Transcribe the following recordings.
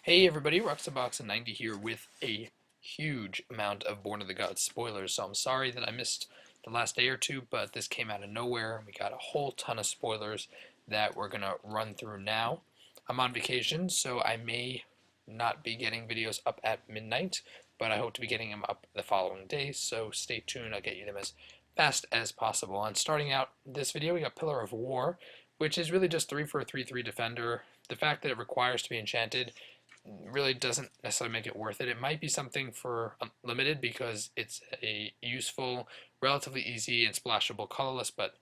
Hey everybody, Roxabox90 here with a huge amount of Born of the Gods spoilers, so I'm sorry that I missed the last day or two, but this came out of nowhere, and we got a whole ton of spoilers that we're going to run through now. I'm on vacation, so I may not be getting videos up at midnight, but I hope to be getting them up the following day, so stay tuned, I'll get you them as fast as possible. And starting out this video, we got Pillar of War, which is really just 3 for a 3/3 defender. The fact that it requires to be enchanted really doesn't necessarily make it worth it. It might be something for limited because it's a useful, relatively easy and splashable colorless, but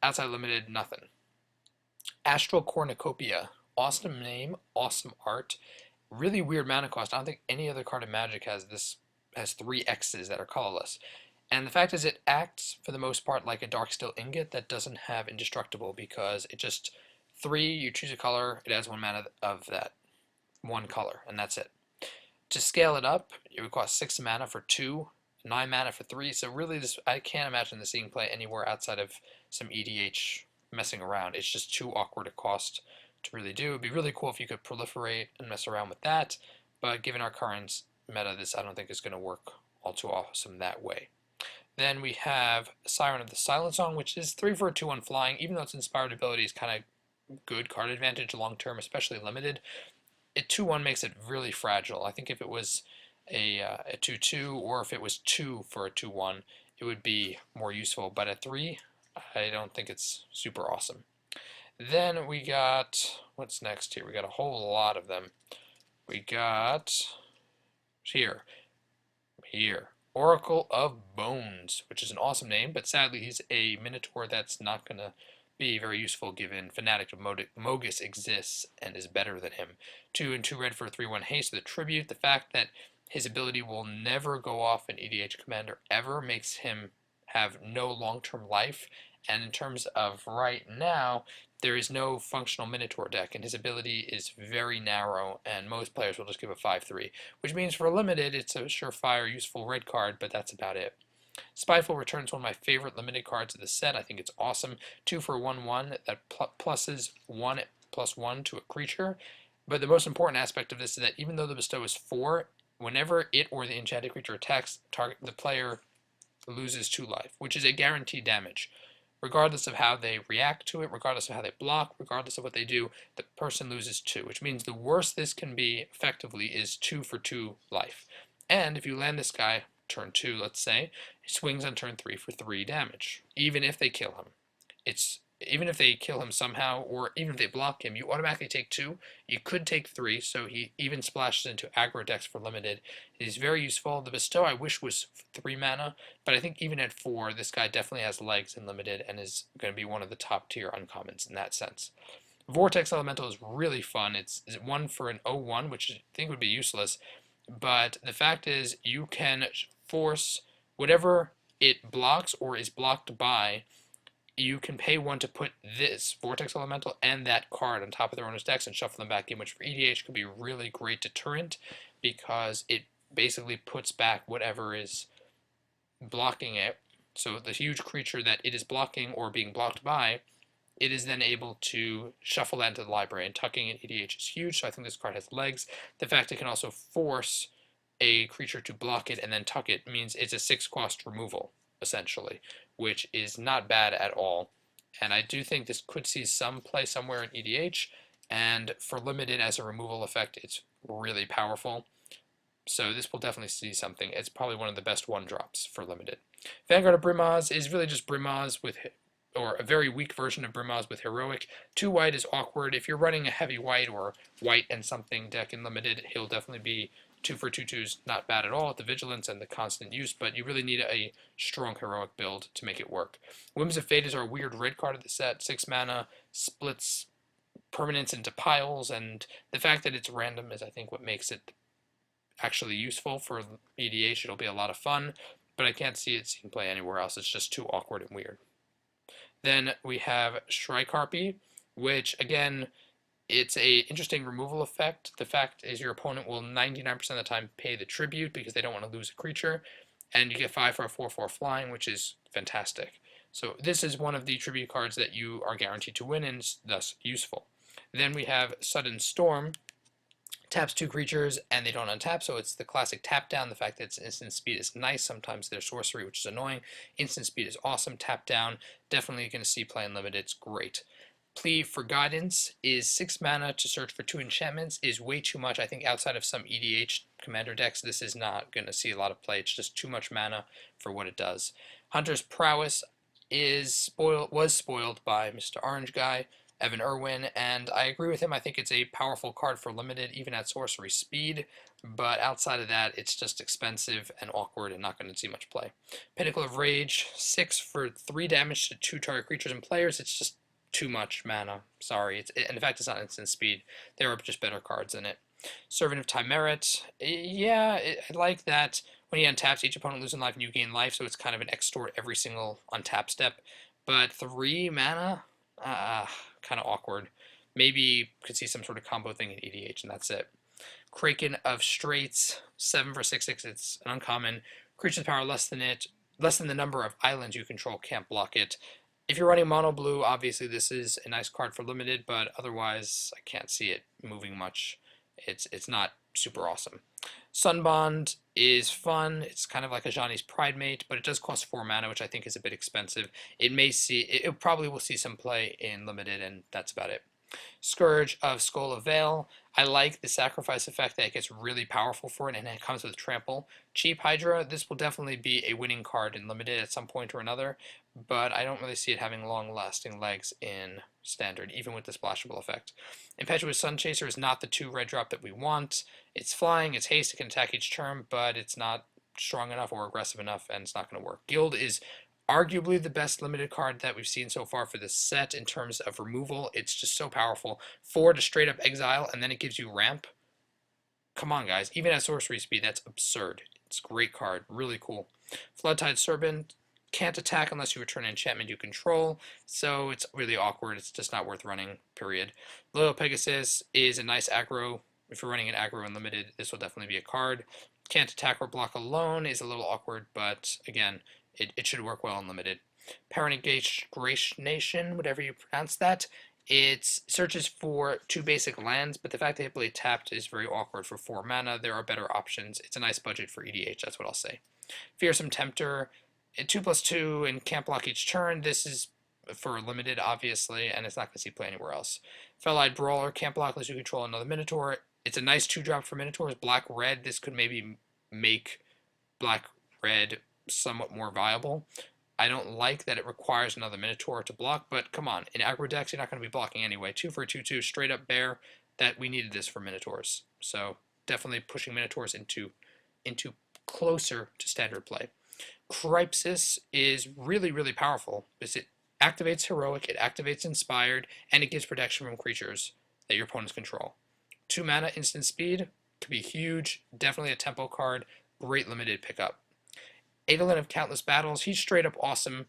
outside limited, nothing. Astral Cornucopia, awesome name, awesome art, really weird mana cost. I don't think any other card in Magic has 3 X's that are colorless. And the fact is it acts for the most part like a Darksteel Ingot that doesn't have indestructible because it just 3, you choose a color, it adds 1 mana of that one color, and that's it. To scale it up, it would cost 6 mana for 2, 9 mana for 3, so really this, I can't imagine this seeing play anywhere outside of some EDH messing around. It's just too awkward a cost to really do. It would be really cool if you could proliferate and mess around with that, but given our current meta, this I don't think is going to work all too awesome that way. Then we have Siren of the Silent Song, which is 3 for a 2/1 flying, even though its inspired ability is kind of good card advantage long term, especially limited. It 2/1 makes it really fragile. I think if it was a 2/2 or if it was 2 for a 2/1, it would be more useful. But at 3, I don't think it's super awesome. Then we got, what's next here? We got a whole lot of them. We got here, Oracle of Bones, which is an awesome name, but sadly he's a Minotaur that's not going to be very useful given Fanatic of Mogus exists and is better than him. 2 and 2 red for a 3/1 haste with a tribute. The fact that his ability will never go off an EDH commander ever makes him have no long-term life, and in terms of right now, there is no functional Minotaur deck, and his ability is very narrow, and most players will just give a 5/3, which means for limited, it's a surefire, useful red card, but that's about it. Spiteful Return is one of my favorite limited cards of the set. I think it's awesome. 2 for 1/1 that pluses 1/1 to a creature. But the most important aspect of this is that even though the Bestow is 4, whenever it or the enchanted creature attacks, the player loses 2 life, which is a guaranteed damage. Regardless of how they react to it, regardless of how they block, regardless of what they do, the person loses 2, which means the worst this can be effectively is 2 for 2 life. And if you land this guy turn 2, let's say, he swings on turn 3 for 3 damage, even if they kill him. Even if they kill him somehow, or even if they block him, you automatically take 2. You could take 3, so he even splashes into aggro decks for limited. It is very useful. The Bestow I wish was 3 mana, but I think even at 4, this guy definitely has legs in limited and is going to be one of the top tier uncommons in that sense. Vortex Elemental is really fun. It's 1 for an 0/1, which I think would be useless, but the fact is you can force whatever it blocks or is blocked by. You can pay 1 to put this Vortex Elemental and that card on top of their owner's decks and shuffle them back in, which for EDH could be a really great deterrent because it basically puts back whatever is blocking it. So the huge creature that it is blocking or being blocked by, it is then able to shuffle that into the library, and tucking in EDH is huge, so I think this card has legs. The fact it can also force a creature to block it and then tuck it means it's a 6-cost removal, essentially, which is not bad at all. And I do think this could see some play somewhere in EDH, and for limited as a removal effect, it's really powerful. So this will definitely see something. It's probably one of the best 1-drops for limited. Vanguard of Brimaz is really just Brimaz with, or a very weak version of Brimaz with Heroic. 2 white is awkward. If you're running a heavy white or white and something deck in limited, he'll definitely be 2 for 2/2s, not bad at all with the vigilance and the constant use, but you really need a strong heroic build to make it work. Whims of Fate is our weird red card of the set. 6 mana, splits permanents into piles, and the fact that it's random is I think what makes it actually useful for EDH. It'll be a lot of fun, but I can't see it seeing play anywhere else. It's just too awkward and weird. Then we have Shrike-Harpy, which again, it's a interesting removal effect. The fact is your opponent will 99% of the time pay the tribute because they don't want to lose a creature, and you get 5 for a 4/4 flying, which is fantastic. So this is one of the tribute cards that you are guaranteed to win and is thus useful. Then we have Sudden Storm, Taps 2 creatures and they don't untap, so it's the classic tap down. The fact that its instant speed is nice. Sometimes there's sorcery, which is annoying. Instant speed is awesome. Tap down, definitely going to see play unlimited. It's great. Plea for Guidance is 6 mana to search for 2 enchantments, is way too much. I think outside of some EDH commander decks, this is not going to see a lot of play. It's just too much mana for what it does. Hunter's Prowess was spoiled by Mr. Orange Guy, Evan Irwin, and I agree with him. I think it's a powerful card for limited, even at sorcery speed, but outside of that, it's just expensive and awkward and not going to see much play. Pinnacle of Rage, 6 for 3 damage to 2 target creatures and players. It's just too much mana. Sorry. And in fact, it's not instant speed. There are just better cards in it. Servant of Timerit, yeah, I like that. When he untaps, each opponent loses life and you gain life, so it's kind of an extort every single untap step. But 3 mana? Kind of awkward. Maybe could see some sort of combo thing in EDH, and that's it. Kraken of Straits, 7 for 6/6. It's an uncommon. Creature's power less than the number of islands you control can't block it. If you're running mono blue, obviously this is a nice card for limited, but otherwise I can't see it moving much. It's not super awesome. Sunbond is fun. It's kind of like a Ajani's Pridemate, but it does cost 4 mana, which I think is a bit expensive. It probably will see some play in limited, and that's about it. Scourge of Skull of Vale. I like the sacrifice effect that it gets really powerful for it, and it comes with trample. Cheap Hydra, this will definitely be a winning card in limited at some point or another, but I don't really see it having long-lasting legs in standard, even with the splashable effect. Impetuous Sunchaser is not the 2 red drop that we want. It's flying, it's haste, it can attack each turn, but it's not strong enough or aggressive enough, and it's not going to work. Guild is arguably the best limited card that we've seen so far for this set in terms of removal. It's just so powerful. 4 to straight up exile, and then it gives you ramp. Come on, guys. Even at sorcery speed, that's absurd. It's a great card. Really cool. Floodtide Serpent can't attack unless you return an enchantment you control, so it's really awkward. It's just not worth running, period. Loyal Pegasus is a nice aggro. If you're running an aggro unlimited, this will definitely be a card. Can't attack or block alone is a little awkward, but again, it should work well unlimited. Reanimation, whatever you pronounce that. It searches for 2 basic lands, but the fact that it played tapped is very awkward for 4 mana. There are better options. It's a nice budget for EDH, that's what I'll say. Fearsome Tempter, 2/2 and can't block each turn. This is for limited, obviously, and it's not going to see play anywhere else. Fell-Eyed Brawler, can't block unless you control another Minotaur. It's a nice 2-drop for Minotaurs. Black-red, this could maybe make Black-red somewhat more viable. I don't like that it requires another Minotaur to block, but come on, in aggro decks you're not going to be blocking anyway. 2 for 2/2, straight up bear. That we needed this for Minotaurs, so definitely pushing Minotaurs into closer to standard play. Crypsis is really, really powerful because it activates Heroic, it activates Inspired, and it gives protection from creatures that your opponents control. 2 mana, instant speed, could be huge, definitely a tempo card, great limited pickup. Eidolon of Countless Battles, he's straight up awesome,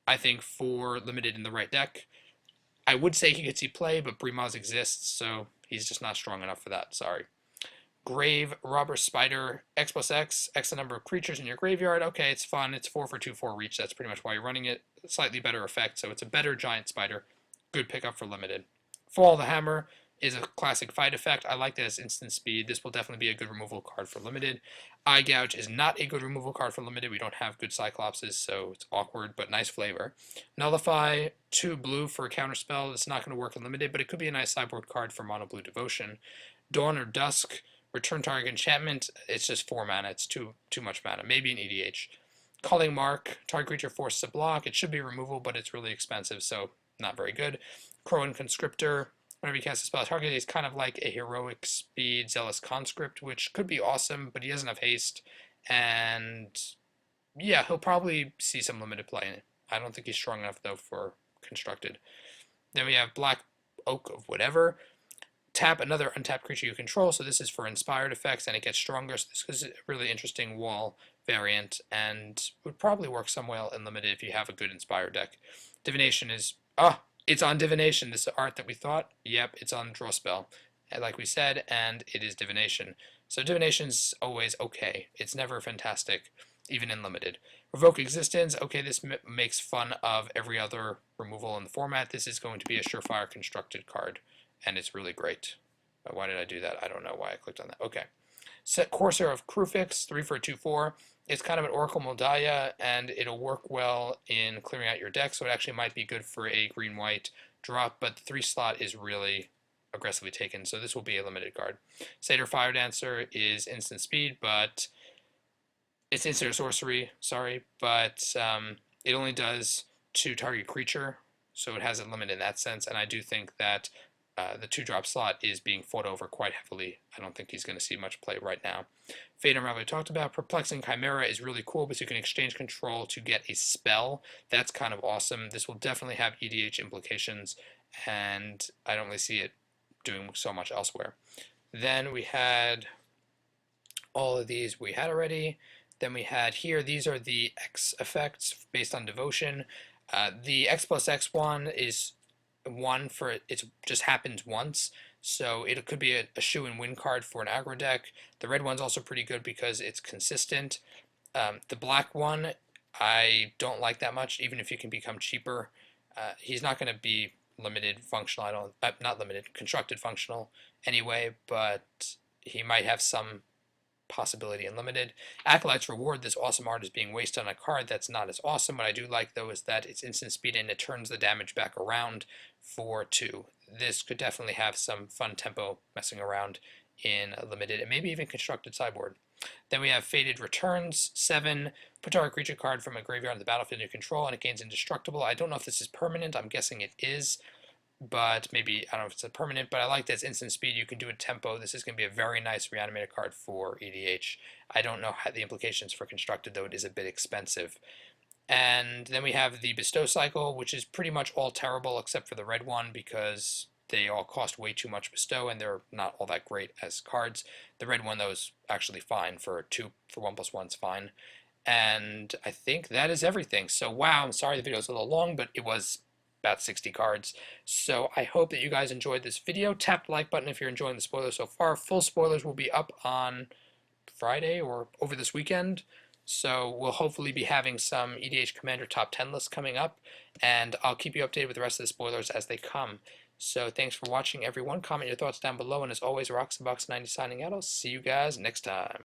I think, for limited in the right deck. I would say he could see play, but Brimaz exists, so he's just not strong enough for that, sorry. Grave Robber Spider, X+X, X the number of creatures in your graveyard. Okay, it's fun, it's 4 for 2/4 reach, that's pretty much why you're running it. Slightly better effect, so it's a better giant spider. Good pickup for limited. Fall the Hammer is a classic fight effect. I like that as instant speed. This will definitely be a good removal card for limited. Eye Gouge is not a good removal card for limited. We don't have good Cyclopses, so it's awkward, but nice flavor. Nullify, 2 blue for a counterspell. It's not going to work in limited, but it could be a nice sideboard card for mono blue Devotion. Dawn or Dusk, return target enchantment. It's just 4 mana. It's too much mana. Maybe an EDH. Calling Mark, target creature forced to block. It should be removal, but it's really expensive, so not very good. Crowan Conscriptor, whenever you cast a spell, target is kind of like a heroic speed Zealous Conscript, which could be awesome, but he doesn't have haste, and yeah, he'll probably see some limited play in it. I don't think he's strong enough, though, for constructed. Then we have Black Oak of whatever. Tap another untapped creature you control, so this is for inspired effects, and it gets stronger, so this is a really interesting wall variant, and would probably work some well in limited if you have a good inspired deck. Divination is, it's on Divination, this art that we thought, yep, it's on Draw Spell, like we said, and it is Divination. So Divination's always okay, it's never fantastic, even in limited. Revoke Existence, okay, this makes fun of every other removal in the format. This is going to be a surefire constructed card, and it's really great. Why did I do that? I don't know why I clicked on that. Okay. Set Corsair of Crufix, 3 for a 2/4. It's kind of an Oracle Moldiah, and it'll work well in clearing out your deck, so it actually might be good for a green-white drop, but the 3 slot is really aggressively taken, so this will be a limited card. Satyr Fire Dancer is instant speed, but it's instant sorcery, sorry, but it only does 2 target creature, so it has a limit in that sense, and I do think that the 2-drop slot is being fought over quite heavily. I don't think he's going to see much play right now. Fate Unravel we talked about. Perplexing Chimera is really cool because you can exchange control to get a spell. That's kind of awesome. This will definitely have EDH implications, and I don't really see it doing so much elsewhere. Then we had all of these we had already. Then we had here, these are the X effects based on devotion. The X plus X one is one for it just happens once, so it could be a shoe and win card for an aggro deck. The red one's also pretty good because it's consistent. The black one I don't like that much, even if you can become cheaper. He's not going to be limited functional. I don't not limited constructed functional anyway, but he might have some possibility in limited. Acolyte's Reward, this awesome art is being wasted on a card that's not as awesome. What I do like though is that it's instant speed and it turns the damage back around for 2. This could definitely have some fun tempo messing around in a limited and maybe even constructed sideboard. Then we have Fated Returns, 7. Put target creature card from a graveyard in the battlefield under control and it gains indestructible. I don't know if this is permanent, I'm guessing it is, but maybe, I don't know if it's a permanent, but I like that it's instant speed. You can do a tempo. This is going to be a very nice reanimated card for EDH. I don't know how the implications for constructed, though it is a bit expensive. And then we have the Bestow cycle, which is pretty much all terrible except for the red one because they all cost way too much Bestow and they're not all that great as cards. The red one, though, is actually fine for 1+1's fine. And I think that is everything. So wow, I'm sorry the video was a little long, but it was about 60 cards. So I hope that you guys enjoyed this video. Tap the like button if you're enjoying the spoilers so far. Full spoilers will be up on Friday or over this weekend. So we'll hopefully be having some EDH Commander top 10 lists coming up, and I'll keep you updated with the rest of the spoilers as they come. So thanks for watching, everyone. Comment your thoughts down below, and as always, RoxyBox90 signing out. I'll see you guys next time.